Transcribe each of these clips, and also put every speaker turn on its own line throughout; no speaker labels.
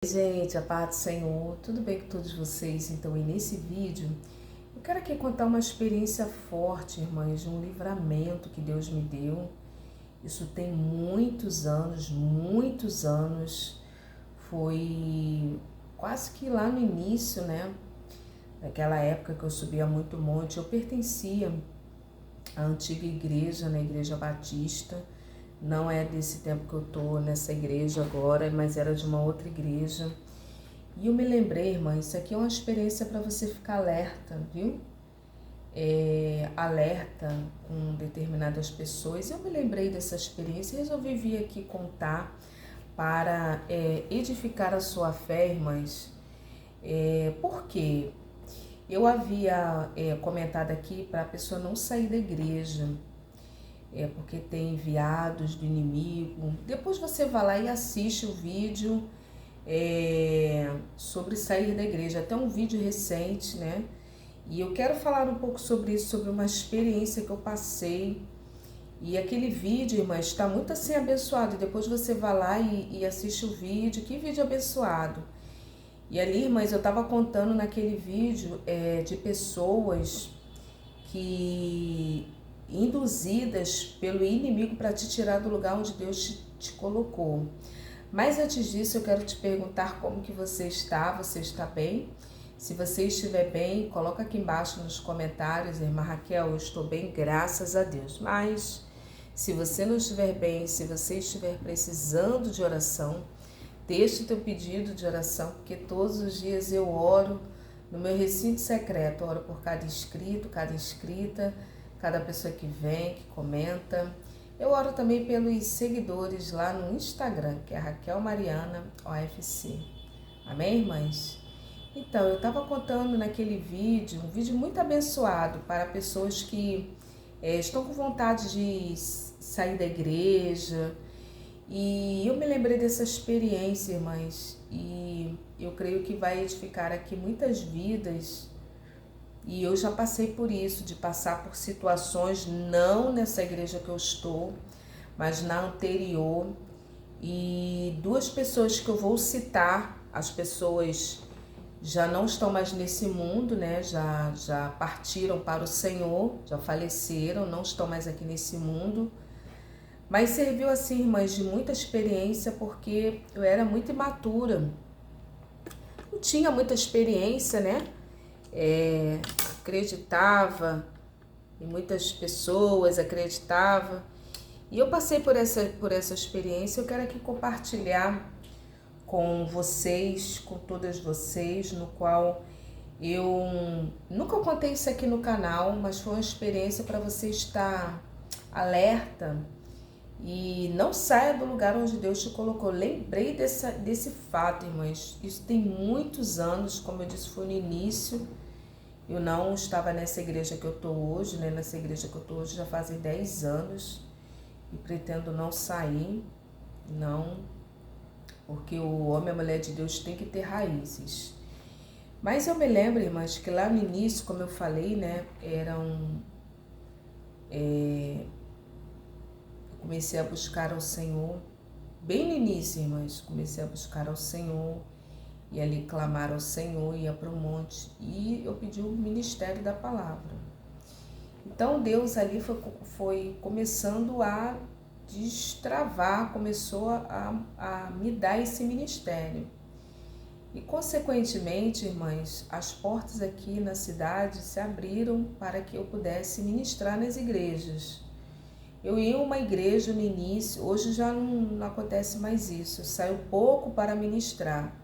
Gente, a paz do Senhor, tudo bem com todos vocês? Então, e nesse vídeo, eu quero aqui contar uma experiência forte, irmãs, de um livramento que Deus me deu. Isso tem muitos anos, foi quase que lá no início, né? Naquela época que eu subia muito monte, eu pertencia à antiga igreja, na Igreja Batista. Não é desse tempo que eu tô nessa igreja agora, mas era de uma outra igreja. E eu me lembrei, irmã, isso aqui é uma experiência para você ficar alerta, viu? Alerta com determinadas pessoas. Eu me lembrei dessa experiência e resolvi vir aqui contar para edificar a sua fé, irmãs. Por quê? Eu havia comentado aqui para a pessoa não sair da igreja. Porque tem enviados do inimigo. Depois você vai lá e assiste o vídeo sobre sair da igreja, até um vídeo recente, né? E eu quero falar um pouco sobre isso, sobre uma experiência que eu passei. E aquele vídeo, irmã, está muito assim abençoado. Depois você vai lá e assiste o vídeo. Que vídeo abençoado! E ali, irmãs, eu estava contando naquele vídeo de pessoas que induzidas pelo inimigo para te tirar do lugar onde Deus te colocou. Mas antes disso, eu quero te perguntar como que você está bem? Se você estiver bem, coloca aqui embaixo nos comentários, irmã Raquel, eu estou bem, graças a Deus. Mas se você não estiver bem, se você estiver precisando de oração, deixe o teu pedido de oração, porque todos os dias eu oro no meu recinto secreto, oro por cada inscrito, cada inscrita, cada pessoa que vem, que comenta. Eu oro também pelos seguidores lá no Instagram, que é Raquel Mariana OFC. Amém, irmãs? Então, eu estava contando naquele vídeo, um vídeo muito abençoado para pessoas que estão com vontade de sair da igreja. E eu me lembrei dessa experiência, irmãs, e eu creio que vai edificar aqui muitas vidas. E eu já passei por isso, de passar por situações, não nessa igreja que eu estou, mas na anterior. E duas pessoas que eu vou citar, as pessoas já não estão mais nesse mundo, né? Já partiram para o Senhor, já faleceram, não estão mais aqui nesse mundo. Mas serviu assim, irmãs, de muita experiência, porque eu era muito imatura. Não tinha muita experiência, né? Acreditava e muitas pessoas acreditavam. E eu passei por essa experiência. Eu quero aqui compartilhar com vocês, com todas vocês, no qual eu nunca contei isso aqui no canal, mas foi uma experiência para você estar alerta e não saia do lugar onde Deus te colocou. Lembrei desse fato, irmãs. Isso tem muitos anos, como eu disse, foi no início. Eu não estava nessa igreja que eu estou hoje, né? Nessa igreja que eu estou hoje já fazem 10 anos e pretendo não sair, não, porque o homem e a mulher de Deus tem que ter raízes. Mas eu me lembro, irmãs, que lá no início, como eu falei, né? Eu comecei a buscar ao Senhor, bem no início, irmãs, comecei a buscar ao Senhor, e ali clamar ao Senhor, ia para o monte, e eu pedi o ministério da palavra. Então Deus ali foi começando a destravar, começou a me dar esse ministério. E consequentemente, irmãs, as portas aqui na cidade se abriram para que eu pudesse ministrar nas igrejas. Eu ia a uma igreja no início, hoje já não acontece mais isso, eu saio pouco para ministrar.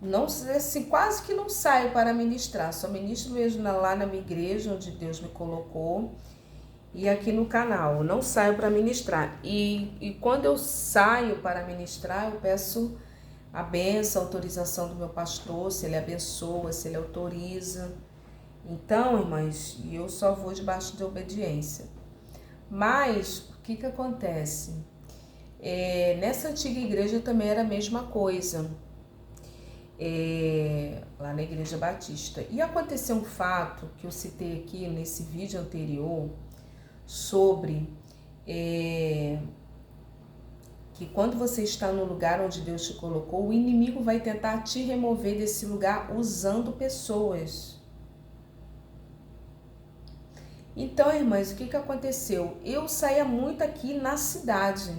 Não, assim, quase que não saio para ministrar, só ministro mesmo lá na minha igreja, onde Deus me colocou, e aqui no canal, não saio para ministrar. E quando eu saio para ministrar, eu peço a bênção, a autorização do meu pastor, se ele abençoa, se ele autoriza. Então, irmãs, eu só vou debaixo de obediência. Mas, o que acontece? Nessa antiga igreja também era a mesma coisa. Lá na Igreja Batista. E aconteceu um fato que eu citei aqui nesse vídeo anterior sobre que quando você está no lugar onde Deus te colocou, o inimigo vai tentar te remover desse lugar usando pessoas. Então, irmãs, o que aconteceu? Eu saía muito aqui na cidade.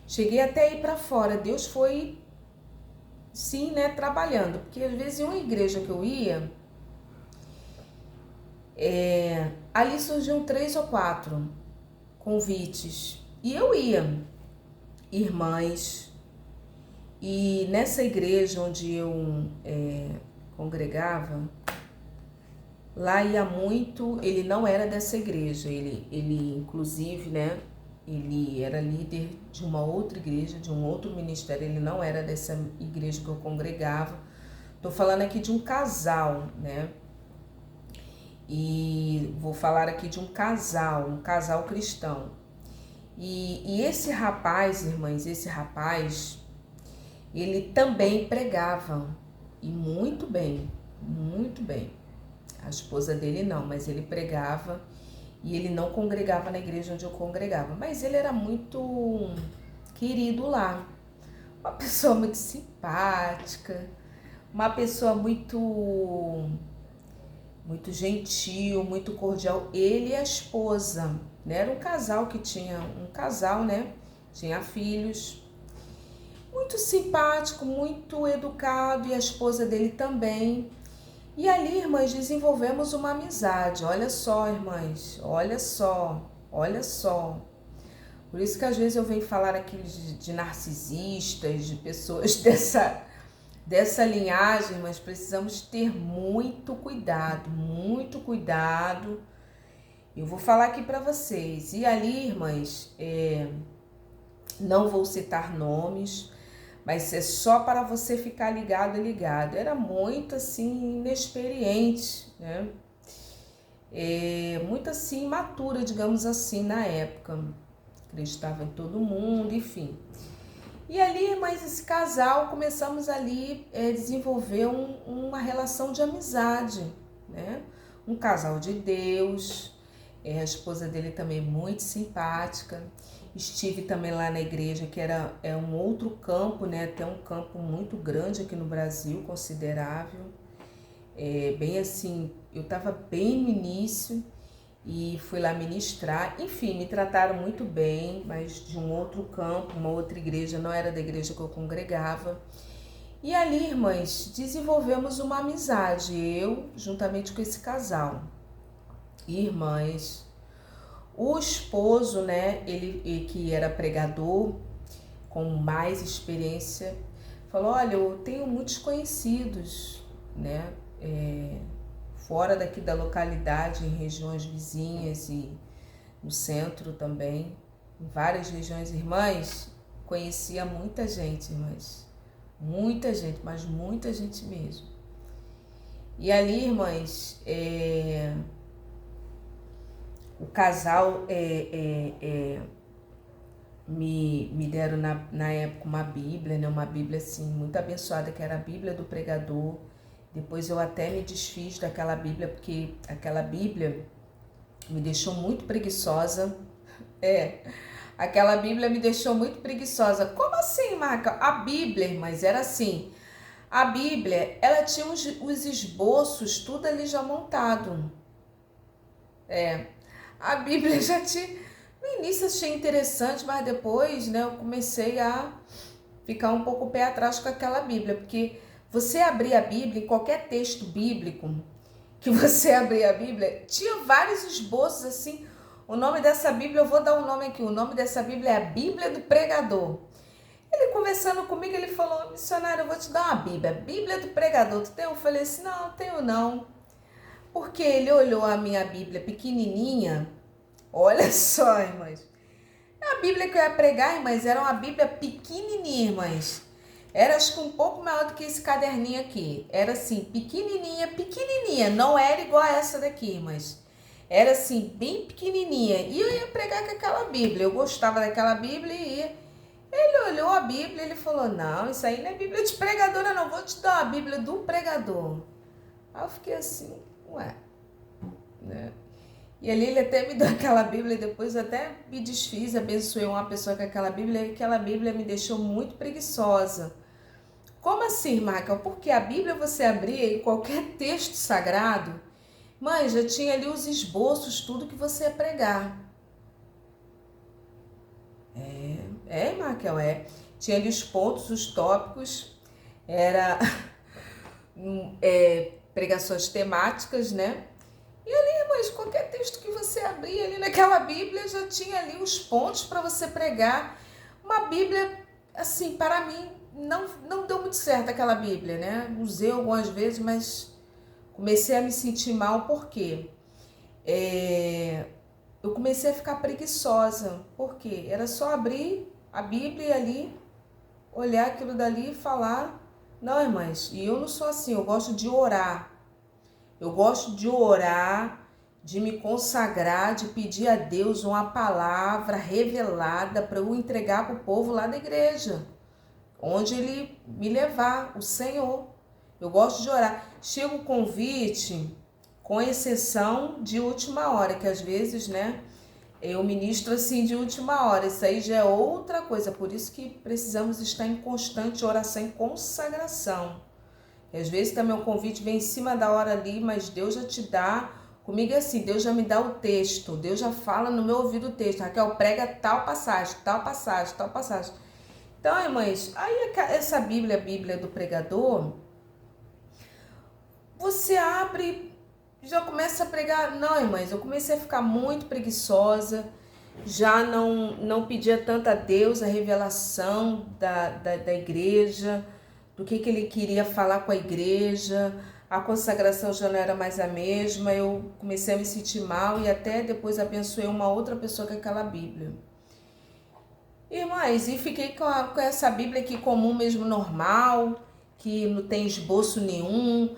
Cheguei até a ir para fora. Deus foi, sim, né, trabalhando. Porque às vezes em uma igreja que eu ia, ali surgiam 3 ou 4 convites. E eu ia, irmãs. E nessa igreja onde eu congregava, lá ia muito, ele não era dessa igreja, ele inclusive, né, ele era líder de uma outra igreja, de um outro ministério, ele não era dessa igreja que eu congregava. Tô falando aqui de um casal, né, e vou falar aqui de um casal cristão. E esse rapaz, irmãs, ele também pregava, e muito bem, muito bem. A esposa dele não, mas ele pregava e ele não congregava na igreja onde eu congregava. Mas ele era muito querido lá. Uma pessoa muito simpática, uma pessoa muito gentil, muito cordial. Ele e a esposa, né? Era um casal que tinha, né? Tinha filhos. Muito simpático, muito educado, e a esposa dele também. E ali, irmãs, desenvolvemos uma amizade. Olha só, irmãs, olha só. Por isso que às vezes eu venho falar aqui de narcisistas, de pessoas dessa linhagem, mas precisamos ter muito cuidado, muito cuidado. Eu vou falar aqui para vocês. E ali, irmãs, não vou citar nomes, mas é só para você ficar ligado. Era muito assim, inexperiente, né? Muito assim, imatura, digamos assim, na época. Acreditava em todo mundo, enfim. E ali, mas esse casal, começamos ali a desenvolver uma relação de amizade, né? Um casal de Deus, a esposa dele também muito simpática. Estive também lá na igreja, que é um outro campo, né? Tem um campo muito grande aqui no Brasil, considerável. Bem assim, eu estava bem no início e fui lá ministrar. Enfim, me trataram muito bem, mas de um outro campo, uma outra igreja, não era da igreja que eu congregava. E ali, irmãs, desenvolvemos uma amizade, eu juntamente com esse casal. Irmãs, o esposo, né, ele que era pregador, com mais experiência, falou: olha, eu tenho muitos conhecidos, né, fora daqui da localidade, em regiões vizinhas e no centro também, em várias regiões. Irmãs, conhecia muita gente, irmãs, muita gente, mas muita gente mesmo. E ali, irmãs, o casal me deram na época uma Bíblia, né? Uma Bíblia assim, muito abençoada, que era a Bíblia do pregador. Depois eu até me desfiz daquela Bíblia, porque aquela Bíblia me deixou muito preguiçosa. Aquela Bíblia me deixou muito preguiçosa. Como assim, Marca? A Bíblia, irmãs, era assim. A Bíblia, ela tinha os esboços, tudo ali já montado. A Bíblia já tinha... No início eu achei interessante, mas depois, né, eu comecei a ficar um pouco o pé atrás com aquela Bíblia, porque você abrir a Bíblia, em qualquer texto bíblico que você abrir a Bíblia, tinha vários esboços assim. O nome dessa Bíblia, eu vou dar um nome aqui, o nome dessa Bíblia é a Bíblia do Pregador. Ele conversando comigo, ele falou: missionário, eu vou te dar uma Bíblia, Bíblia do Pregador, tu tem? Eu falei assim: não, tenho não. Porque ele olhou a minha Bíblia pequenininha. Olha só, irmãs. A Bíblia que eu ia pregar, irmãs, era uma Bíblia pequenininha, irmãs. Era, acho que um pouco maior do que esse caderninho aqui. Era assim, pequenininha. Não era igual a essa daqui, irmãs. Era assim, bem pequenininha. E eu ia pregar com aquela Bíblia. Eu gostava daquela Bíblia e ia. Ele olhou a Bíblia e ele falou: não, isso aí não é Bíblia de pregadora, não. Vou te dar uma Bíblia do pregador. Aí eu fiquei assim, ué, né? E ali ele até me deu aquela Bíblia, e depois eu até me desfiz, abençoei uma pessoa com aquela Bíblia, e aquela Bíblia me deixou muito preguiçosa. Como assim, Michael? Porque a Bíblia você abria em qualquer texto sagrado, mãe, já tinha ali os esboços, tudo que você ia pregar. Michael, Tinha ali os pontos, os tópicos, era pregações temáticas, né? E ali, mas qualquer texto que você abria ali naquela Bíblia já tinha ali os pontos para você pregar. Uma Bíblia, assim, para mim, não deu muito certo aquela Bíblia, né? Usei algumas vezes, mas comecei a me sentir mal, por quê? Eu comecei a ficar preguiçosa, porque era só abrir a Bíblia ali, olhar aquilo dali e falar. Não, irmãs, e eu não sou assim, eu gosto de orar. Eu gosto de orar, de me consagrar, de pedir a Deus uma palavra revelada para eu entregar para o povo lá da igreja, onde Ele me levar, o Senhor. Eu gosto de orar. Chega o convite, com exceção de última hora, que às vezes, né, eu ministro assim de última hora. Isso aí já é outra coisa, por isso que precisamos estar em constante oração e consagração. E às vezes também o convite vem em cima da hora ali, mas Deus já te dá. Comigo é assim, Deus já me dá o texto, Deus já fala no meu ouvido o texto. Raquel, prega tal passagem, tal passagem, tal passagem. Então, irmãs, aí essa Bíblia, a Bíblia do pregador, você abre, já começa a pregar. Não, irmãs, eu comecei a ficar muito preguiçosa, já não pedia tanto a Deus a revelação da igreja, do que ele queria falar com a igreja, a consagração já não era mais a mesma, eu comecei a me sentir mal e até depois abençoei uma outra pessoa com aquela Bíblia. Irmãs, e fiquei com essa Bíblia aqui comum mesmo, normal, que não tem esboço nenhum,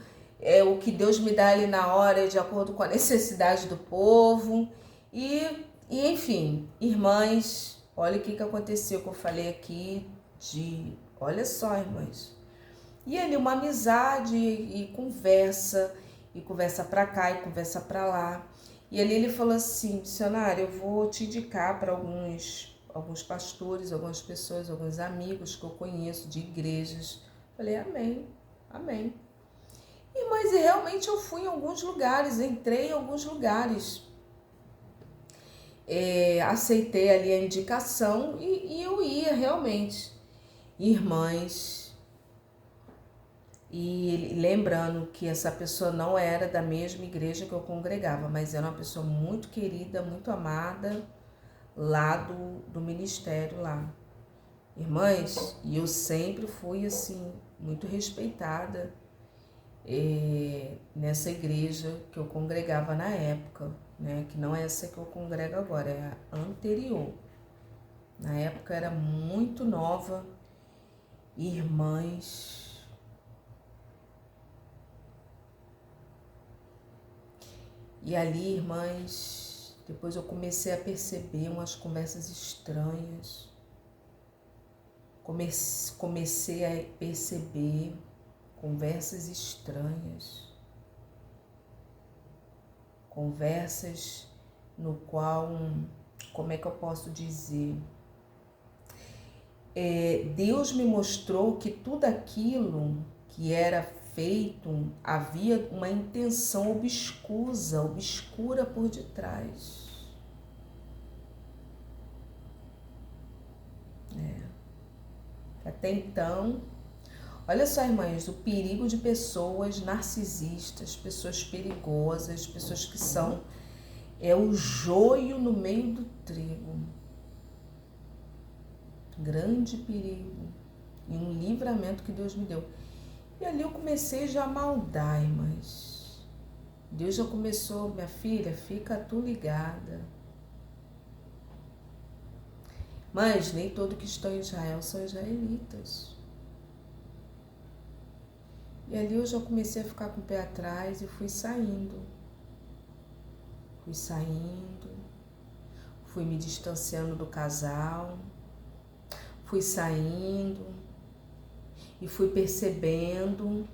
o que Deus me dá ali na hora de acordo com a necessidade do povo. E enfim, irmãs, olha o que aconteceu que eu falei aqui olha só, irmãs. E ali uma amizade e conversa pra cá e conversa pra lá. E ali ele falou assim, missionário, eu vou te indicar para alguns pastores, algumas pessoas, alguns amigos que eu conheço de igrejas. Falei, amém, amém. Mas realmente eu fui em alguns lugares, entrei em alguns lugares. Aceitei ali a indicação e eu ia realmente. Irmãs, e lembrando que essa pessoa não era da mesma igreja que eu congregava, mas era uma pessoa muito querida, muito amada, lá do ministério lá. Irmãs, e eu sempre fui assim, muito respeitada nessa igreja que eu congregava na época, né? Que não é essa que eu congrego agora, é a anterior. Na época era muito nova, irmãs. E ali, irmãs, depois eu comecei a perceber umas conversas estranhas. Comecei a perceber conversas estranhas. Conversas no qual, como é que eu posso dizer? Deus me mostrou que tudo aquilo que era feito, havia uma intenção obscura por detrás. Até então, olha só, irmãs, o perigo de pessoas narcisistas, pessoas perigosas, pessoas que são o joio no meio do trigo. Grande perigo e um livramento que Deus me deu. E ali eu comecei já a maldar, irmãs. Deus já começou, minha filha, fica tu ligada. Mas nem todo que estão em Israel são israelitas. E ali eu já comecei a ficar com o pé atrás e fui saindo. Fui me distanciando do casal, fui saindo e fui percebendo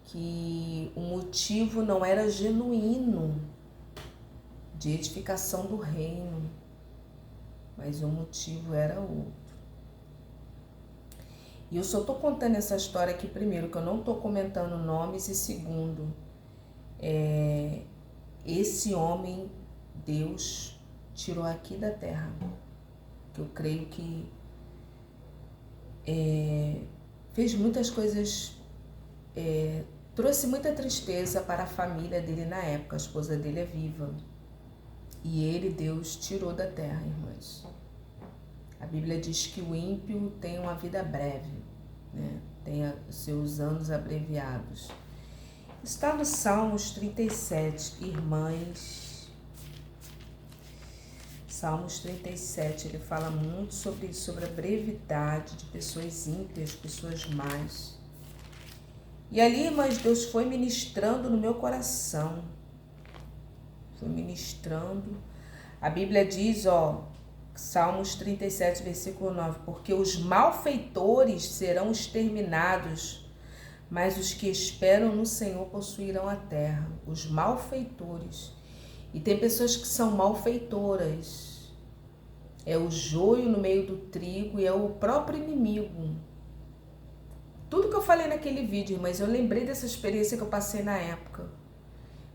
que o motivo não era genuíno. de edificação do reino, mas o motivo era outro. E eu só estou contando essa história aqui, primeiro, que eu não estou comentando nomes, e segundo, esse homem, Deus tirou aqui da terra, que eu creio que fez muitas coisas, trouxe muita tristeza para a família dele na época. A esposa dele é viva. E ele, Deus, tirou da terra, irmãs. A Bíblia diz que o ímpio tem uma vida breve, né? Tem seus anos abreviados. Está no Salmos 37, irmãs. Salmos 37, ele fala muito sobre isso, sobre a brevidade de pessoas ímpias, pessoas más. E ali, irmãs, Deus foi ministrando no meu coração. Foi ministrando. A Bíblia diz, Salmos 37, versículo 9, porque os malfeitores serão exterminados, mas os que esperam no Senhor possuirão a terra. Os malfeitores. E tem pessoas que são malfeitoras. É o joio no meio do trigo e é o próprio inimigo. Tudo que eu falei naquele vídeo, mas eu lembrei dessa experiência que eu passei na época.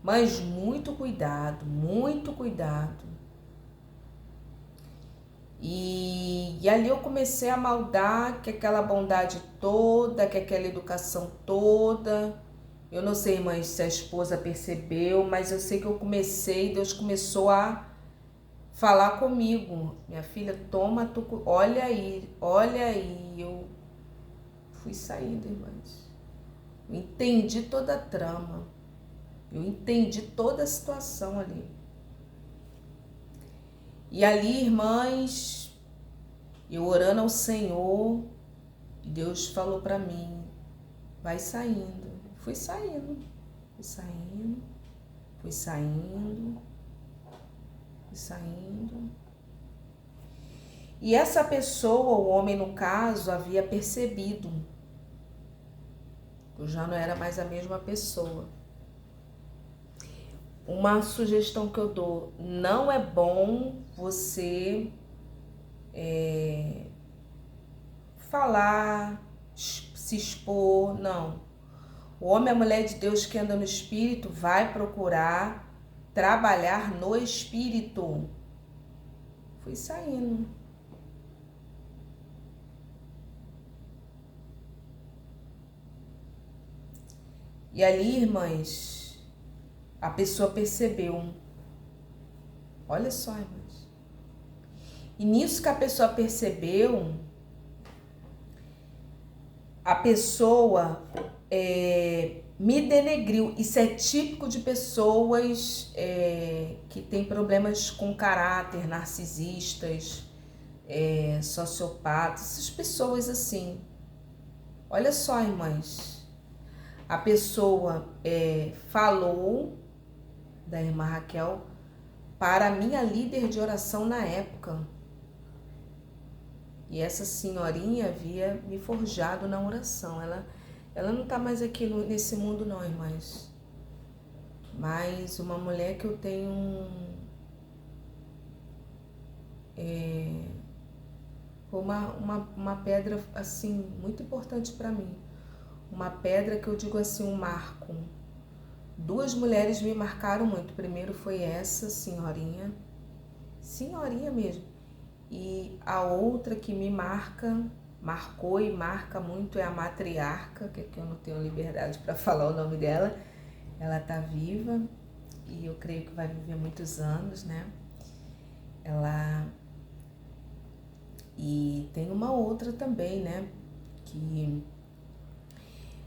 Mas muito cuidado, muito cuidado. E ali eu comecei a maldar que aquela bondade toda, que aquela educação toda. Eu não sei, irmãs, se a esposa percebeu, mas eu sei que eu comecei, Deus começou a falar comigo. Minha filha, toma, olha aí, olha aí. Eu fui saindo, irmãs. Eu entendi toda a trama. Eu entendi toda a situação ali. E ali, irmãs, eu orando ao Senhor, Deus falou para mim, vai saindo. Fui saindo, fui saindo, fui saindo, fui saindo. E essa pessoa, o homem no caso, havia percebido. Eu já não era mais a mesma pessoa. Uma sugestão que eu dou, não é bom você falar, se expor, não. O homem e a mulher de Deus que anda no Espírito vai procurar trabalhar no Espírito. Fui saindo. E ali, irmãs, a pessoa percebeu. Olha só, irmãs. E nisso que a pessoa percebeu, a pessoa me denegriu. Isso é típico de pessoas que têm problemas com caráter, narcisistas, sociopatas, essas pessoas assim. Olha só, irmãs. A pessoa falou da irmã Raquel para a minha líder de oração na época. E essa senhorinha havia me forjado na oração. Ela não está mais aqui nesse mundo não, irmãs. Mas uma mulher que eu tenho foi uma pedra assim muito importante para mim. Uma pedra que eu digo assim, um marco. Duas mulheres me marcaram muito. Primeiro foi essa senhorinha mesmo. E a outra que me marcou e marca muito é a matriarca, que aqui eu não tenho liberdade para falar o nome dela. Ela tá viva e eu creio que vai viver muitos anos, né? E tem uma outra também, né?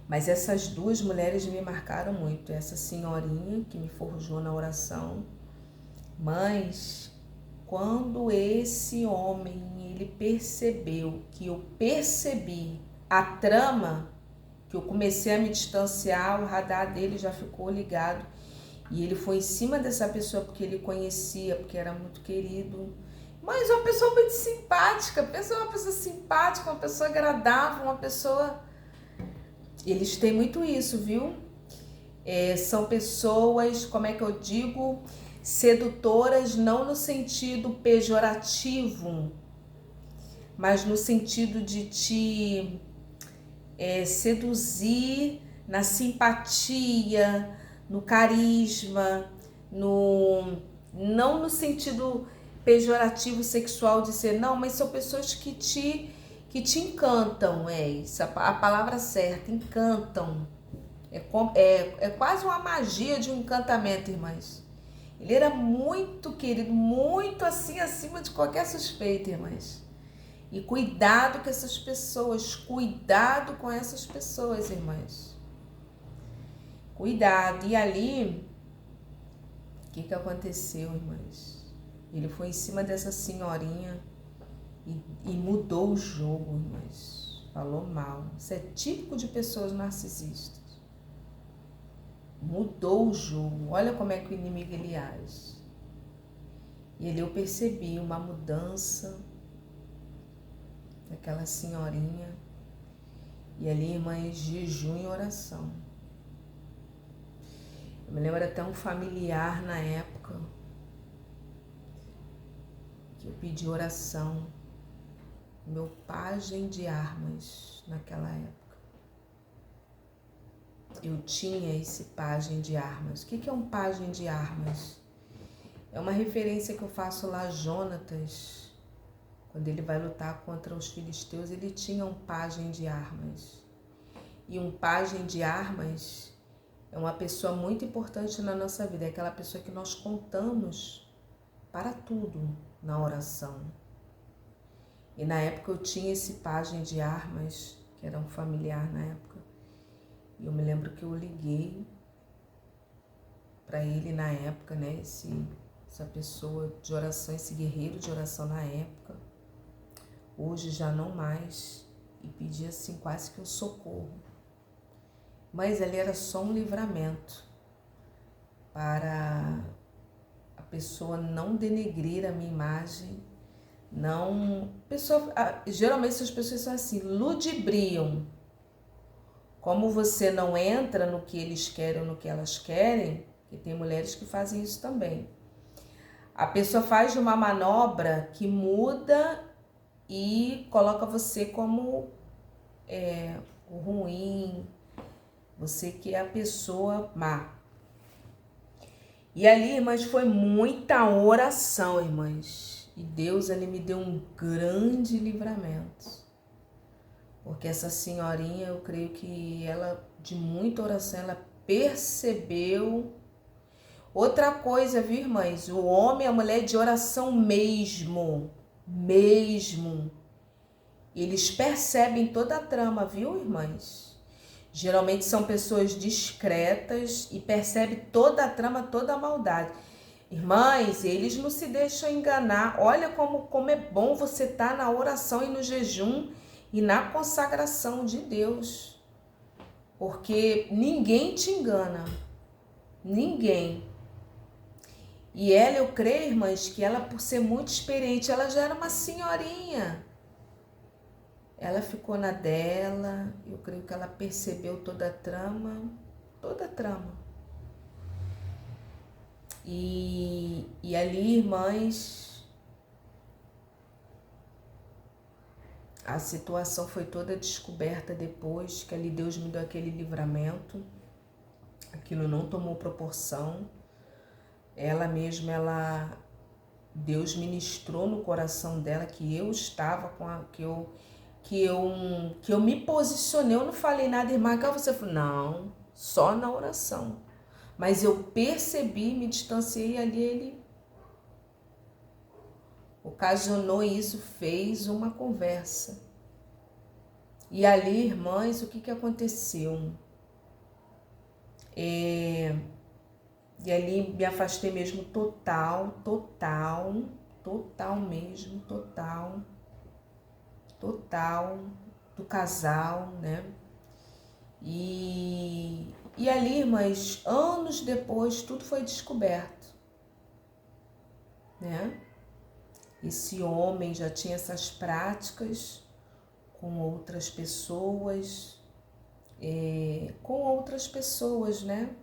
Mas essas duas mulheres me marcaram muito. Essa senhorinha que me forjou na oração. Mas quando esse homem, ele percebeu que eu percebi a trama, que eu comecei a me distanciar, o radar dele já ficou ligado. E ele foi em cima dessa pessoa porque ele conhecia, porque era muito querido. Mas uma pessoa muito simpática, uma pessoa simpática, uma pessoa agradável, uma pessoa... Eles têm muito isso, viu? São pessoas, como é que eu digo? sedutoras não no sentido pejorativo, mas no sentido de te seduzir na simpatia, no carisma, não no sentido pejorativo sexual de ser, não, mas são pessoas que te encantam, isso, a palavra certa, encantam. É quase uma magia de um encantamento, irmãs. Ele era muito querido, muito assim, acima de qualquer suspeita, irmãs. E cuidado com essas pessoas, cuidado com essas pessoas, irmãs. Cuidado. E ali, o que aconteceu, irmãs? Ele foi em cima dessa senhorinha e mudou o jogo, irmãs. Falou mal. Isso é típico de pessoas narcisistas. Mudou o jogo. Olha como é que o inimigo ele age. E ali eu percebi uma mudança daquela senhorinha. E ali, irmãs, jejum e oração. Eu me lembro até um familiar na época que eu pedi oração. Meu pajem de armas naquela época. Eu tinha esse pajem de armas. O que é um pajem de armas? É uma referência que eu faço lá a Jonatas. Quando ele vai lutar contra os filisteus, ele tinha um pajem de armas. E um pajem de armas é uma pessoa muito importante na nossa vida. É aquela pessoa que nós contamos para tudo na oração. E na época eu tinha esse pajem de armas, que era um familiar na época. E eu me lembro que eu liguei para ele na época, né? Essa pessoa de oração, esse guerreiro de oração na época. Hoje já não mais. E pedi assim quase que um socorro. Mas ele era só um livramento para a pessoa não denegrir a minha imagem. Geralmente essas pessoas são assim, ludibriam. Como você não entra no que eles querem ou no que elas querem, que tem mulheres que fazem isso também. A pessoa faz uma manobra que muda e coloca você como o ruim, você que é a pessoa má. E ali, irmãs, foi muita oração, irmãs. E Deus, ele me deu um grande livramento. Porque essa senhorinha, eu creio que ela, de muita oração, ela percebeu. Outra coisa, viu, irmãs? O homem e a mulher de oração mesmo. Eles percebem toda a trama, viu, irmãs? Geralmente são pessoas discretas e percebem toda a trama, toda a maldade. Irmãs, eles não se deixam enganar. Olha como é bom você estar na oração e no jejum e na consagração de Deus. Porque ninguém te engana. Ninguém. E ela, eu creio, irmãs, que ela, por ser muito experiente, ela já era uma senhorinha. Ela ficou na dela, eu creio que ela percebeu toda a trama. E ali, irmãs, a situação foi toda descoberta depois que ali Deus me deu aquele livramento. Aquilo não tomou proporção. Ela mesma, Deus ministrou no coração dela que eu estava que eu me posicionei. Eu não falei nada, irmã, que você falou, não, só na oração. Mas eu percebi, me distanciei e ali ele ocasionou isso, fez uma conversa. E ali, irmãs, o que aconteceu? E ali me afastei mesmo total mesmo, total do casal, né? E ali, irmãs, anos depois, tudo foi descoberto, né? Esse homem já tinha essas práticas com outras pessoas, né?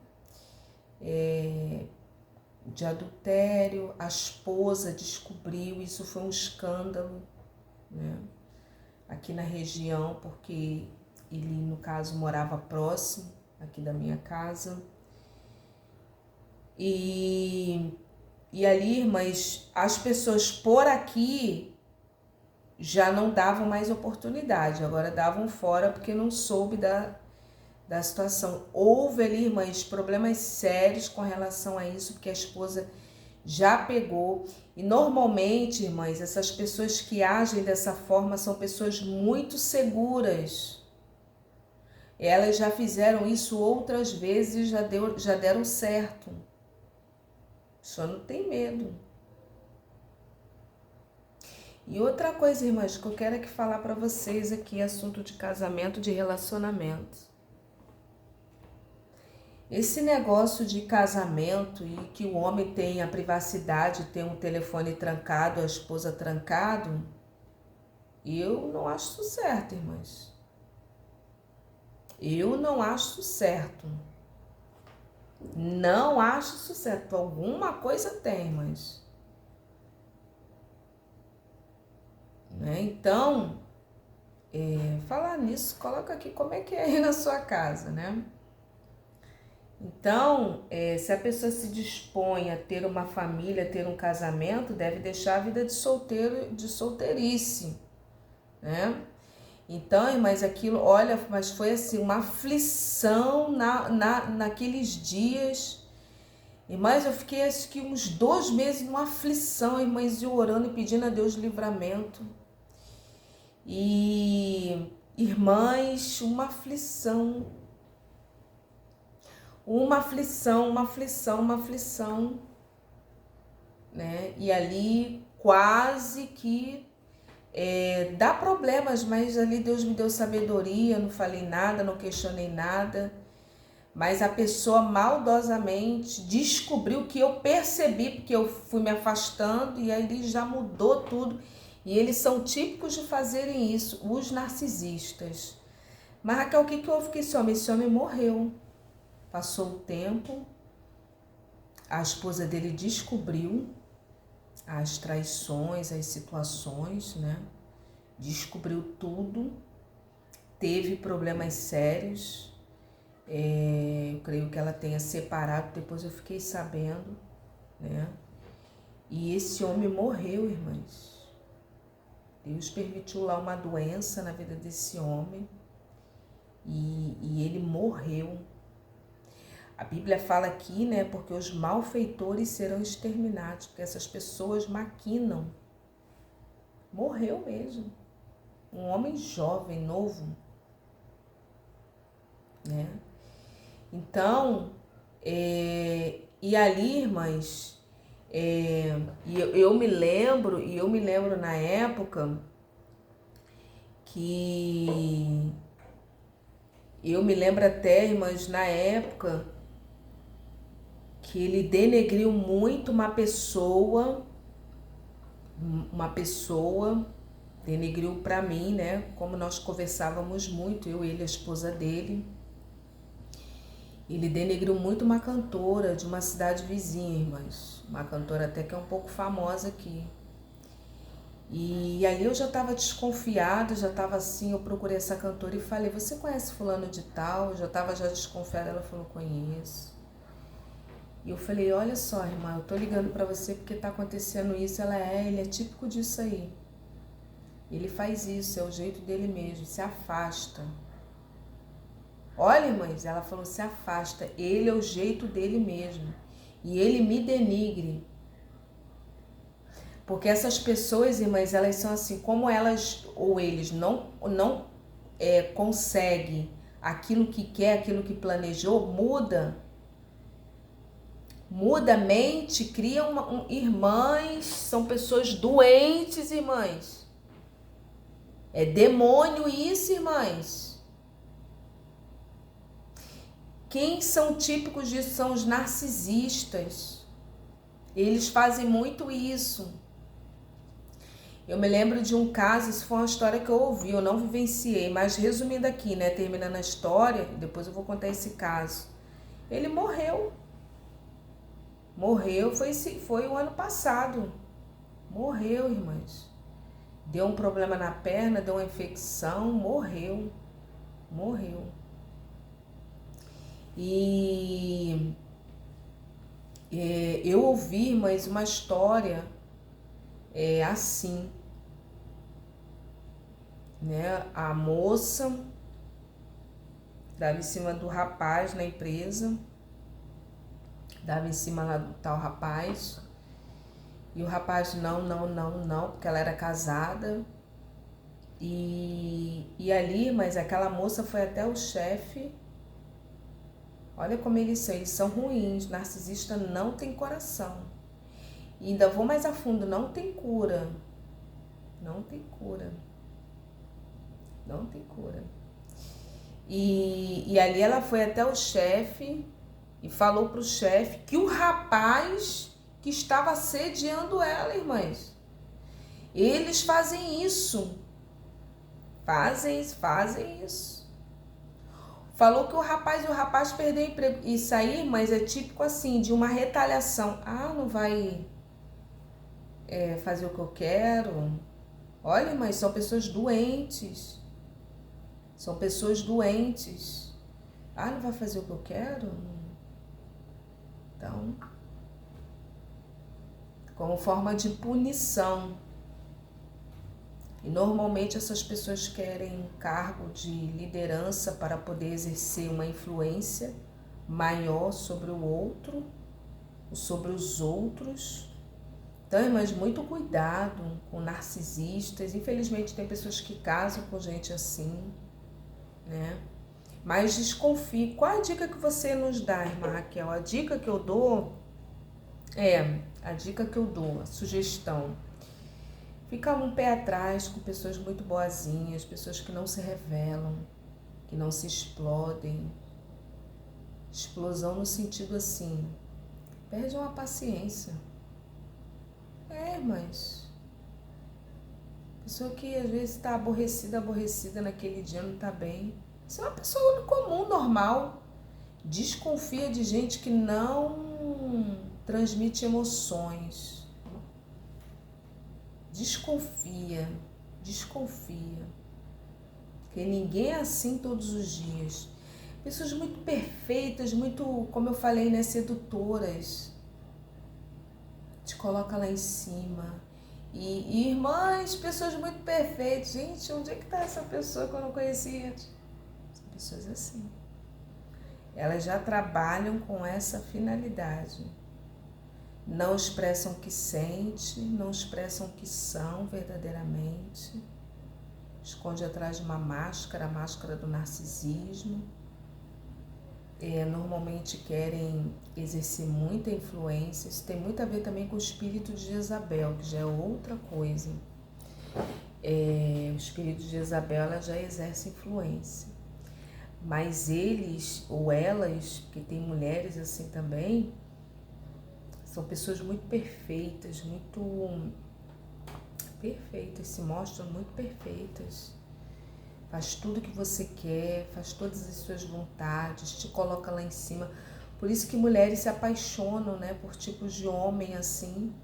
de adultério, a esposa descobriu, isso foi um escândalo, né? Aqui na região, porque ele, no caso, morava próximo aqui da minha casa. E ali, irmãs, as pessoas por aqui já não davam mais oportunidade, agora davam fora porque não soube da situação. Houve ali, irmãs, problemas sérios com relação a isso, porque a esposa já pegou. E normalmente, irmãs, essas pessoas que agem dessa forma são pessoas muito seguras. Elas já fizeram isso outras vezes e já deram certo. Só não tem medo. E outra coisa, irmãs, que eu quero aqui falar para vocês aqui, assunto de casamento, de relacionamento. Esse negócio de casamento e que o homem tem a privacidade, tem um telefone trancado, a esposa trancado, eu não acho isso certo, irmãs. Eu não acho isso certo. Não acho isso certo. Alguma coisa tem, irmãs. Né? Então, falar nisso, coloca aqui como é que é aí na sua casa, né? Então, se a pessoa se dispõe a ter uma família, ter um casamento, deve deixar a vida de solteiro, de solteirice, né? Então, irmãs, aquilo, olha, mas foi assim, uma aflição naqueles dias. Irmãs, eu fiquei acho que uns 2 meses numa aflição, irmãs, e orando e pedindo a Deus livramento. E, irmãs, uma aflição, né? E ali quase que dá problemas, mas ali Deus me deu sabedoria, não falei nada, não questionei nada. Mas a pessoa maldosamente descobriu que eu percebi, porque eu fui me afastando e aí ele já mudou tudo. E eles são típicos de fazerem isso, os narcisistas. Mas Raquel, o que houve com esse homem? Esse homem morreu. Passou o tempo, a esposa dele descobriu as traições, as situações, né? Descobriu tudo, teve problemas sérios. Eu creio que ela tenha separado, depois eu fiquei sabendo, né? E esse homem morreu, irmãs. Deus permitiu lá uma doença na vida desse homem e ele morreu. A Bíblia fala aqui, né? Porque os malfeitores serão exterminados, porque essas pessoas maquinam. Morreu mesmo. Um homem jovem, novo, né? Então, e ali, irmãs, eu me lembro na época que eu me lembro até, irmãs, na época que ele denegriu muito uma pessoa denegriu para mim, né? Como nós conversávamos muito, eu, ele, a esposa dele. Ele denegriu muito uma cantora de uma cidade vizinha, irmãs. Uma cantora até que é um pouco famosa aqui. E ali eu já estava desconfiada, já estava assim, eu procurei essa cantora e falei, você conhece fulano de tal? Eu já estava desconfiada, ela falou, conheço. E eu falei, olha só, irmã, eu tô ligando para você porque tá acontecendo isso. Ele é típico disso aí. Ele faz isso, é o jeito dele mesmo, se afasta. Olha, irmãs, ela falou, se afasta, ele é o jeito dele mesmo. E ele me denigre. Porque essas pessoas, irmãs, elas são assim, como elas ou eles não conseguem aquilo que quer, aquilo que planejou, muda a mente, cria irmãs, são pessoas doentes, irmãs. É demônio isso, irmãs. Quem são típicos disso são os narcisistas. Eles fazem muito isso. Eu me lembro de um caso, isso foi uma história que eu ouvi, eu não vivenciei, mas resumindo aqui, né, terminando a história, depois eu vou contar esse caso. Ele morreu. Morreu, foi o ano passado. Morreu, irmãs. Deu um problema na perna, deu uma infecção, morreu. Morreu. E eu ouvi, irmãs, uma história assim, né? A moça dava em cima do rapaz na empresa, dava em cima lá do tal rapaz, e o rapaz não, porque ela era casada. E ali, mas aquela moça foi até o chefe. Olha como eles são ruins. Narcisista não tem coração. E ainda vou mais a fundo, não tem cura. Não tem cura. Não tem cura. E ali ela foi até o chefe e falou pro chefe que o rapaz que estava assediando ela, irmãs. Eles fazem isso. Fazem isso. Falou que o rapaz perdeu o emprego. Isso aí, mas é típico assim, de uma retaliação. Ah, não vai fazer o que eu quero? Olha, mas são pessoas doentes. São pessoas doentes. Ah, não vai fazer o que eu quero? Então, como forma de punição. E normalmente essas pessoas querem um cargo de liderança para poder exercer uma influência maior sobre o outro, sobre os outros. Então, mas muito cuidado com narcisistas. Infelizmente tem pessoas que casam com gente assim, né? Mas desconfie. Qual a dica que você nos dá, irmã Raquel? A dica que eu dou a sugestão. Fica um pé atrás com pessoas muito boazinhas, pessoas que não se revelam, que não se explodem. Explosão no sentido assim, perde uma paciência. Mas pessoa que às vezes está aborrecida naquele dia, não está bem. Isso é uma pessoa comum, normal. Desconfia de gente que não transmite emoções. Desconfia. Porque ninguém é assim todos os dias. Pessoas muito perfeitas, muito, como eu falei, né, sedutoras. Te coloca lá em cima. E irmãs, pessoas muito perfeitas. Gente, onde é que está essa pessoa que eu não conhecia? São pessoas assim. Elas já trabalham com essa finalidade. Não expressam o que sente, não expressam o que são verdadeiramente. Esconde atrás de uma máscara, a máscara do narcisismo. Normalmente querem exercer muita influência. Isso tem muito a ver também com o espírito de Jezabel, que já é outra coisa. O espírito de Jezabel, ela já exerce influência. Mas eles ou elas, porque tem mulheres assim também, são pessoas muito perfeitas, se mostram muito perfeitas. Faz tudo que você quer, faz todas as suas vontades, te coloca lá em cima. Por isso que mulheres se apaixonam, né, por tipos de homem assim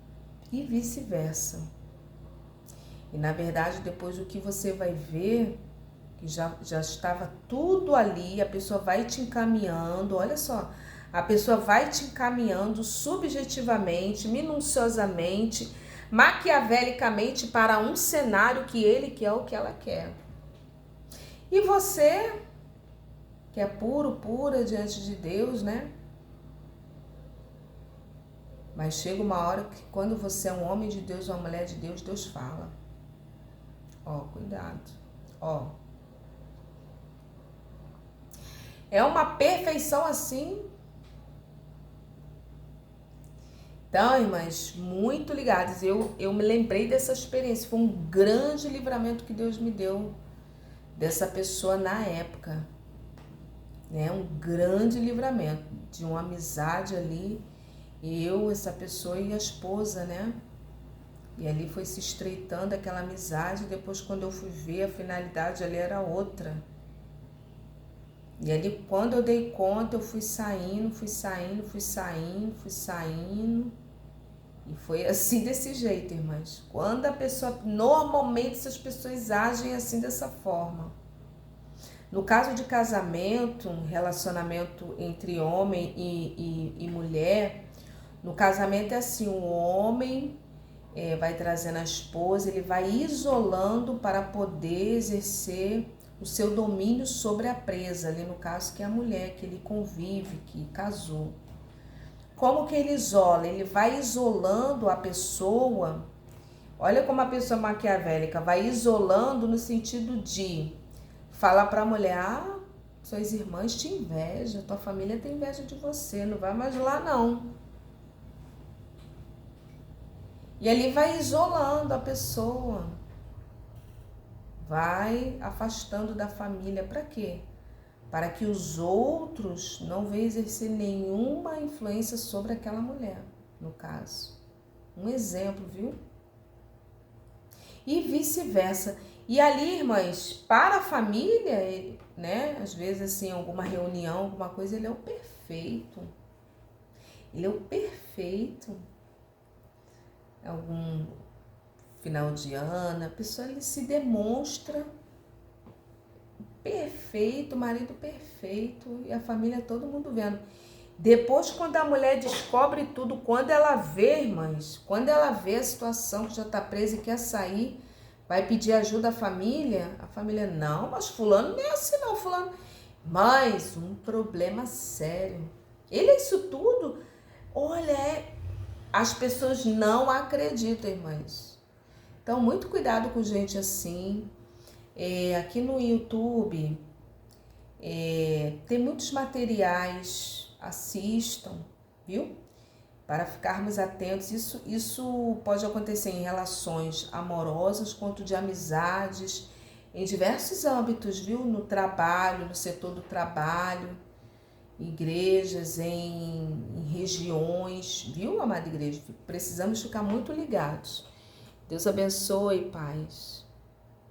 e vice-versa. E na verdade, depois o que você vai ver, que já estava tudo ali, a pessoa vai te encaminhando, olha só, a pessoa vai te encaminhando subjetivamente, minuciosamente, maquiavelicamente para um cenário que ele quer ou que ela quer. E você, que é pura diante de Deus, né? Mas chega uma hora que quando você é um homem de Deus ou uma mulher de Deus, Deus fala. Cuidado. É uma perfeição assim. Então, irmãs, muito ligadas. Eu me lembrei dessa experiência. Foi um grande livramento que Deus me deu dessa pessoa na época, né? Um grande livramento de uma amizade ali, essa pessoa e a esposa, né? E ali foi se estreitando aquela amizade. Depois, quando eu fui ver, a finalidade ali era outra. E ali, quando eu dei conta, eu fui saindo, fui saindo, fui saindo, fui saindo. E foi assim, desse jeito, irmãs. Quando a pessoa... Normalmente, essas pessoas agem assim, dessa forma. No caso de casamento, um relacionamento entre homem e mulher, no casamento é assim, o homem vai trazendo a esposa, ele vai isolando para poder exercer o seu domínio sobre a presa, ali no caso que é a mulher, que ele convive, que casou. Como que ele isola? Ele vai isolando a pessoa, olha como a pessoa maquiavélica vai isolando no sentido de falar para a mulher, suas irmãs te invejam, tua família tem inveja de você, não vai mais lá não. E ali vai isolando a pessoa, vai afastando da família. Para quê? Para que os outros não venham exercer nenhuma influência sobre aquela mulher, no caso. Um exemplo, viu? E vice-versa. E ali, irmãs, para a família, né? Às vezes, assim, alguma reunião, alguma coisa, ele é o perfeito. Ele é o perfeito. Algum final de ano, a pessoa ele se demonstra perfeito, marido perfeito, e a família, todo mundo vendo. Depois, quando a mulher descobre tudo, quando ela vê, irmãs, quando ela vê a situação que já está presa e quer sair, vai pedir ajuda à família, a família, não, mas fulano não é assim não, fulano. Mas um problema sério. Ele é isso tudo? Olha, as pessoas não acreditam, irmãs. Então, muito cuidado com gente assim. Aqui no YouTube tem muitos materiais, assistam, viu? Para ficarmos atentos. Isso pode acontecer em relações amorosas, quanto de amizades, em diversos âmbitos, viu? No trabalho, no setor do trabalho, igrejas, em regiões, viu, amada igreja? Precisamos ficar muito ligados. Deus abençoe, paz.